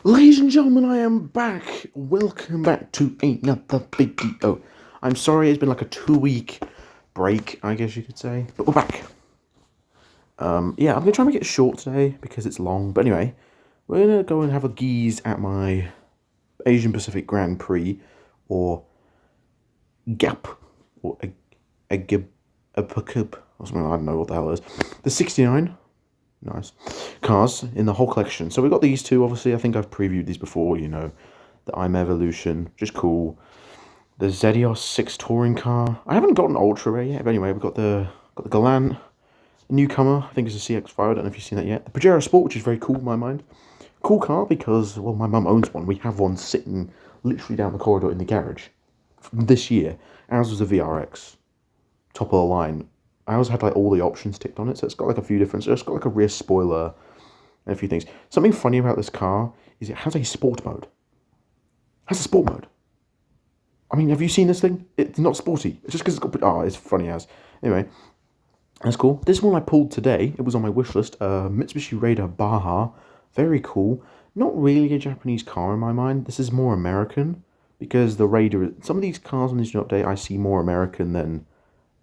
Ladies and gentlemen, I am back. Welcome back to another video. I'm sorry it's been like a 2 week break, I guess you could say, but we're back. Yeah, I'm gonna try and make it short today because it's long. But anyway, we're gonna go and have a geeze at my Asian Pacific Grand Prix, or GAP, or a GIB, a PCUP, or something. I don't know what the hell it is. The 69. Nice cars in the whole collection. So we've got these two, obviously. I think I've previewed these before, you know. The I'm Evolution, just cool. The Zedios 6 touring car. I haven't got an Ultra Rare yet, but anyway, we've got the Galant, a newcomer. I think it's a CX-5. I don't know if you've seen that yet. The Pajero Sport, which is very cool in my mind. Cool car because, well, my mum owns one. We have one sitting literally down the corridor in the garage. This year, ours was a VRX, top of the line. I always had like all the options ticked on it, so it's got like a few different. So it's got like a rear spoiler and a few things. Something funny about this car is it has a sport mode. It has a sport mode. I mean, have you seen this thing? It's not sporty. It's just because it's got. Oh, it's funny as. Anyway, that's cool. This one I pulled today. It was on my wish list. Mitsubishi Raider Baja. Very cool. Not really a Japanese car in my mind. This is more American because the Raider. Some of these cars on this new update I see more American than.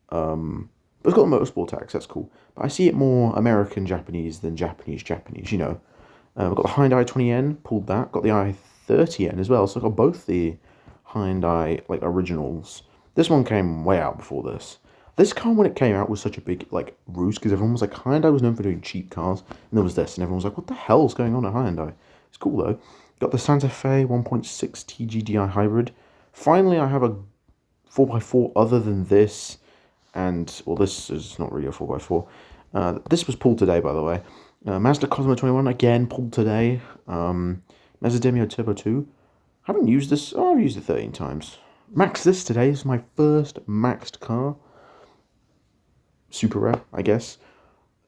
But it's got the motorsport tax, that's cool. But I see it more American-Japanese than Japanese, you know. I've got the Hyundai i20N, pulled that. Got the i30N as well, so I've got both the Hyundai, like, originals. This one came way out before this. This car, when it came out, was such a big, like, ruse, because everyone was like, Hyundai was known for doing cheap cars, and there was this, and everyone was like, what the hell's going on at Hyundai? It's cool, though. Got the Santa Fe 1.6 TGDI hybrid. Finally, I have a 4x4 other than this. And, well, this is not really a 4x4. This was pulled today, by the way. Mazda Cosmo 21, again, pulled today. Mazda Demio Turbo 2. Haven't used this. Oh, I've used it 13 times. Maxed this today. This is my first maxed car. Super rare, I guess.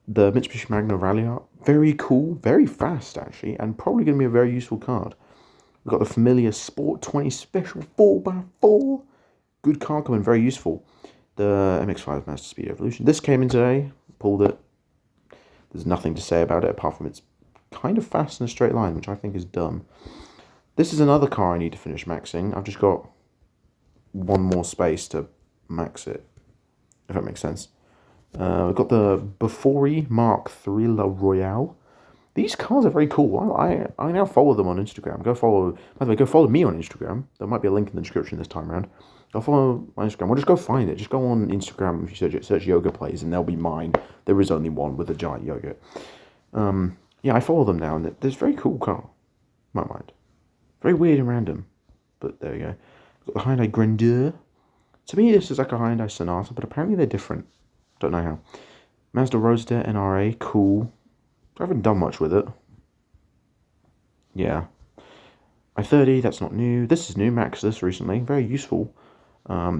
The Mitsubishi Magna Rally Art. Very cool. Very fast, actually. And probably going to be a very useful card. We've got the familiar Sport 20 Special 4x4. Good car coming. Very useful. The MX-5 Master Speed Evolution. This came in today, pulled it. There's nothing to say about it apart from it's kind of fast in a straight line, which I think is dumb. This is another car I need to finish maxing. I've just got one more space to max it, if that makes sense. We've got the Bafori Mark III La Royale. These cars are very cool. I now follow them on Instagram. By the way, go follow me on Instagram. There might be a link in the description this time around. Go follow my Instagram, or just go find it. Just go on Instagram if you search yoga plays, and they'll be mine. There is only one with a giant yogurt. Yeah, I follow them now, and there's a very cool car, in my mind. Very weird and random, but there we go. Got the Hyundai Grandeur. To me, this is like a Hyundai Sonata, but apparently they're different. Don't know how. Mazda Roadster NRA, cool. I haven't done much with it. Yeah. i30, that's not new. This is new, maxed this recently. Very useful.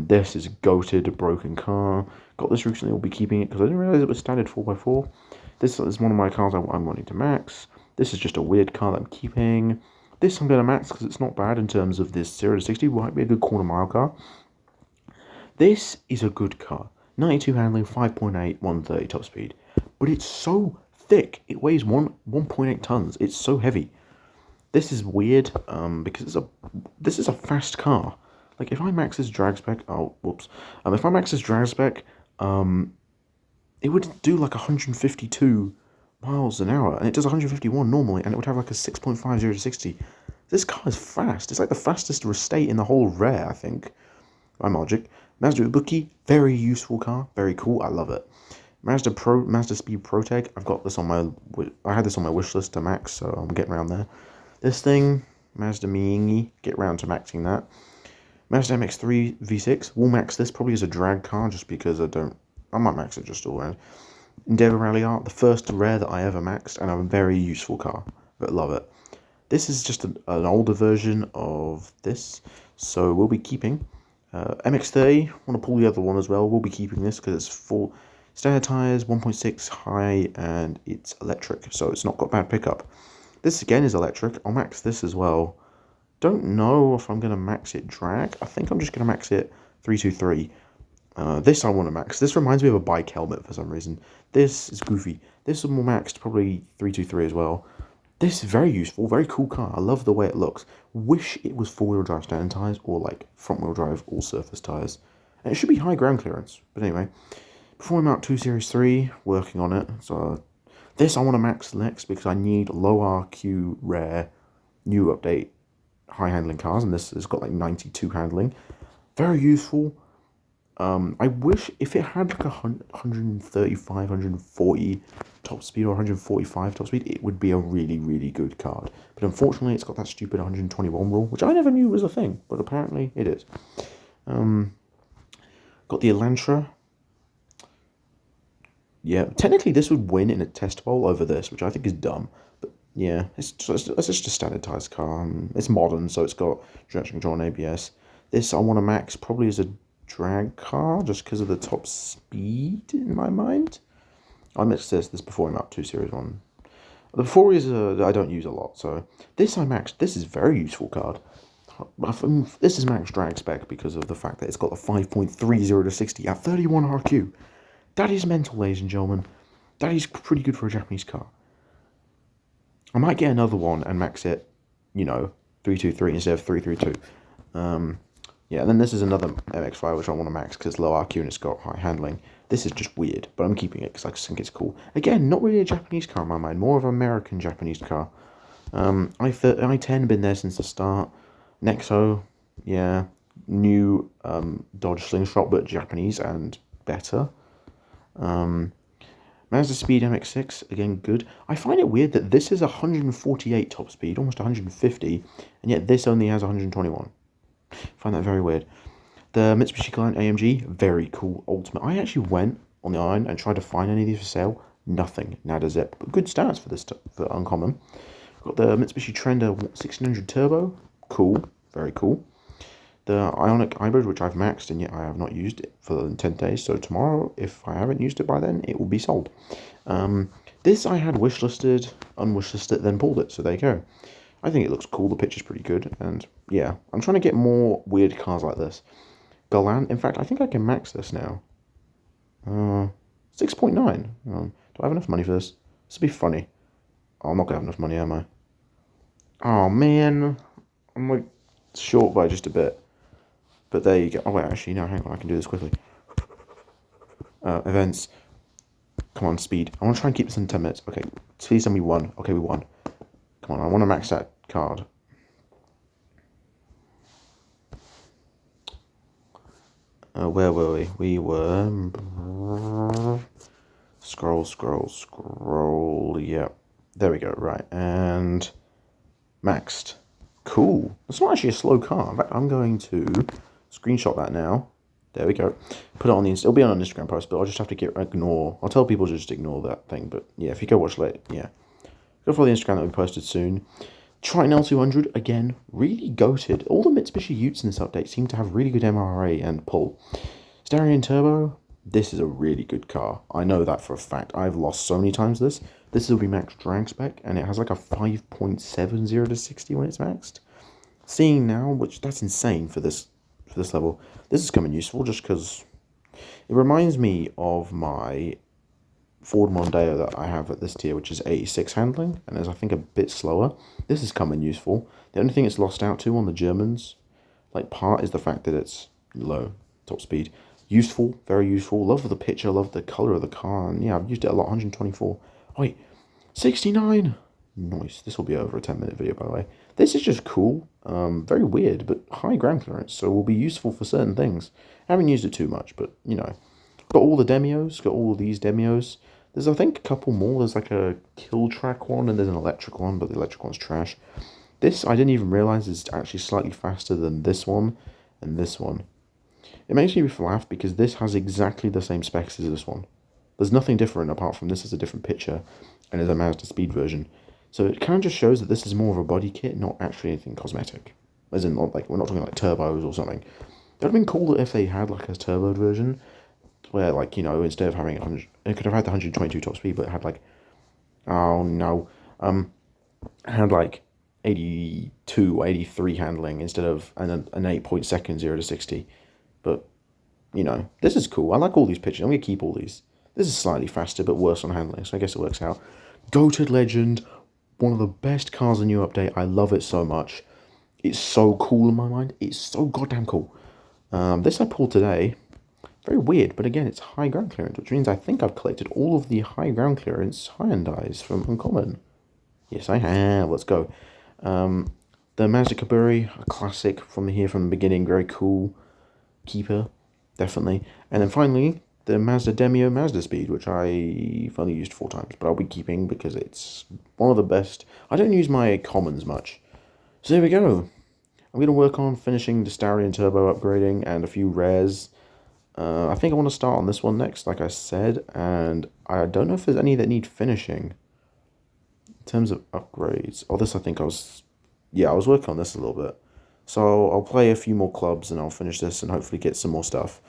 This is a goated, broken car. Got this recently, I'll be keeping it because I didn't realize it was standard 4x4. This is one of my cars I'm wanting to max. This is just a weird car that I'm keeping. This I'm going to max because it's not bad in terms of this 0 to 60. Might be a good corner mile car. This is a good car. 92 handling, 5.8, 130 top speed. But it's so thick. It weighs 1.8 tons. It's so heavy. This is weird because this is a fast car. Like, if I max this drag spec... Oh, whoops. If I max this drag spec, it would do, like, 152 miles an hour. And it does 151 normally, and it would have, like, a 6.5 0 to 60. This car is fast. It's, like, the fastest restate in the whole rare, I think. By Logic. Mazda Ibuki, very useful car. Very cool. I love it. Mazda Speed Protec. I've got this on my... I had this on my wish list to max, so I'm getting around there. This thing, Mazda Miingi. Get around to maxing that. Mazda MX-3 V6, we'll max this probably as a drag car just because I might max it just all around. Endeavour Rally Art, the first rare that I ever maxed, and a very useful car, but love it. This is just an older version of this, so we'll be keeping. MX-30, want to pull the other one as well, we'll be keeping this because it's full standard tyres, 1.6 high, and it's electric, so it's not got bad pickup. This again is electric, I'll max this as well. Don't know if I'm going to max it drag. I think I'm just going to max it 323. This I want to max. This reminds me of a bike helmet for some reason. This is goofy. This one will max probably 323 as well. This is very useful, very cool car. I love the way it looks. Wish it was four-wheel drive standard tyres or like front-wheel drive all-surface tyres. And it should be high ground clearance. But anyway, before I'm out 2 Series 3, working on it. So this I want to max next because I need low RQ rare new update high handling cars, and this has got like 92 handling. Very useful. I wish if it had like 135, 140 top speed or 145 top speed, it would be a really, really good card. But unfortunately, it's got that stupid 121 rule, which I never knew was a thing, but apparently it is. Got the Elantra. Yeah, technically this would win in a test bowl over this, which I think is dumb. But yeah, it's just a standardized car. It's modern, so it's got traction control and ABS. This I want to max probably as a drag car, just because of the top speed in my mind. I mixed this before I'm up 2 Series 1. The 4 is I don't use a lot, so this I maxed. This is a very useful card. This is max drag spec because of the fact that it's got a 5.30 to 60 at 31 RQ. That is mental, ladies and gentlemen. That is pretty good for a Japanese car. I might get another one and max it, 323 instead of 332. Yeah, and then this is another MX-5 which I want to max because it's low RQ and it's got high handling. This is just weird, but I'm keeping it because I just think it's cool. Again, not really a Japanese car in my mind, more of an American Japanese car. I-10 been there since the start. Nexo, yeah, new Dodge Slingshot, but Japanese and better. Mazda Speed MX-6, again, good. I find it weird that this is 148 top speed, almost 150, and yet this only has 121. I find that very weird. The Mitsubishi Client AMG, very cool Ultimate. I actually went on the iron and tried to find any of these for sale. Nothing, nada zip. But good stats for this, for uncommon. Got the Mitsubishi Trender 1600 Turbo, cool, very cool. The Ioniq Hybrid, which I've maxed, and yet I have not used it for 10 days. So tomorrow, if I haven't used it by then, it will be sold. This I had wishlisted, unwishlisted, then pulled it. So there you go. I think it looks cool. The picture's pretty good. And yeah, I'm trying to get more weird cars like this. Galant, in fact, I think I can max this now. 6.9. Do I have enough money for this? This would be funny. Oh, I'm not going to have enough money, am I? Oh, man. I'm like short by just a bit. But there you go. Oh, wait, actually, no, hang on. I can do this quickly. Events. Come on, speed. I want to try and keep this in 10 minutes. Okay, please tell me one. Okay, we won. Come on, I want to max that card. Where were we? We were... Scroll. Yeah. There we go, right. And... maxed. Cool. It's not actually a slow car. In fact, I'm going to screenshot that now. There we go. Put it on the... It'll be on an Instagram post, but I'll just have to ignore... I'll tell people to just ignore that thing, but yeah, if you go watch late, yeah. Go follow the Instagram that will be posted soon. Triton L200, again, really goated. All the Mitsubishi Utes in this update seem to have really good MRA and pull. Stereo Turbo, this is a really good car. I know that for a fact. I've lost so many times this. This will be max drag spec, and it has like a 5.70 to 60 when it's maxed. Seeing now, which that's insane for this level. This is coming useful just because it reminds me of my Ford Mondeo that I have at this tier, which is 86 handling, and is I think a bit slower. This is coming useful. The only thing it's lost out to on the Germans, like part, is the fact that it's low top speed. Useful, very useful. Love the picture, love the color of the car, and yeah, I've used it a lot. 124. Oh, wait, 69. Nice. This will be over a 10-minute video, by the way. This is just cool. Very weird, but high ground clearance, so will be useful for certain things. I haven't used it too much, but got all the demios. Got all of these demios. There's, I think, a couple more. There's like a kill track one and there's an electric one, but the electric one's trash. This, I didn't even realize, is actually slightly faster than this one and this one. It makes me laugh because this has exactly the same specs as this one. There's nothing different apart from this is a different picture and is a Mazda Speed version. So it kind of just shows that this is more of a body kit, not actually anything cosmetic. As in, like, we're not talking like turbos or something. It would have been cool if they had like a turboed version, where, like, instead of having 100, it could have had the 122 top speed, but it had like, oh no, it had like 82, 83 handling instead of an 8 second 0 to 60. But this is cool. I like all these pictures. I'm gonna keep all these. This is slightly faster but worse on handling, so I guess it works out. Goated legend, one of the best cars in the new update. I love it so much. It's so cool in my mind. It's so goddamn cool. This I pulled today. Very weird, but again, it's high ground clearance, which means I think I've collected all of the high ground clearance Hyundais from Uncommon. Yes, I have. Let's go. The Mazda Kaburi, a classic from the beginning. Very cool. Keeper, definitely. And then finally, the Mazda Demio Mazda Speed, which I've only used 4 times, but I'll be keeping because it's one of the best. I don't use my commons much. So there we go. I'm going to work on finishing the Stallion Turbo upgrading and a few rares. I think I want to start on this one next, like I said, and I don't know if there's any that need finishing. In terms of upgrades, this I think I was working on this a little bit. So I'll play a few more clubs and I'll finish this and hopefully get some more stuff.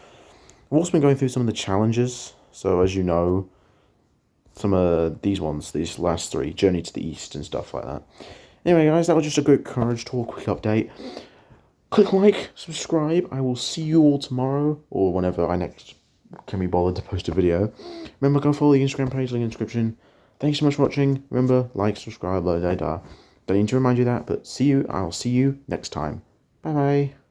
I've also been going through some of the challenges. So as you know, some of these last 3, Journey to the East and stuff like that. Anyway, guys, that was just a quick Courage Tour, quick update. Click like, subscribe. I will see you all tomorrow or whenever I next can be bothered to post a video. Remember, go follow the Instagram page, link in the description. Thanks so much for watching. Remember, like, subscribe, blah, blah, blah. Don't need to remind you that, but I'll see you next time. Bye bye.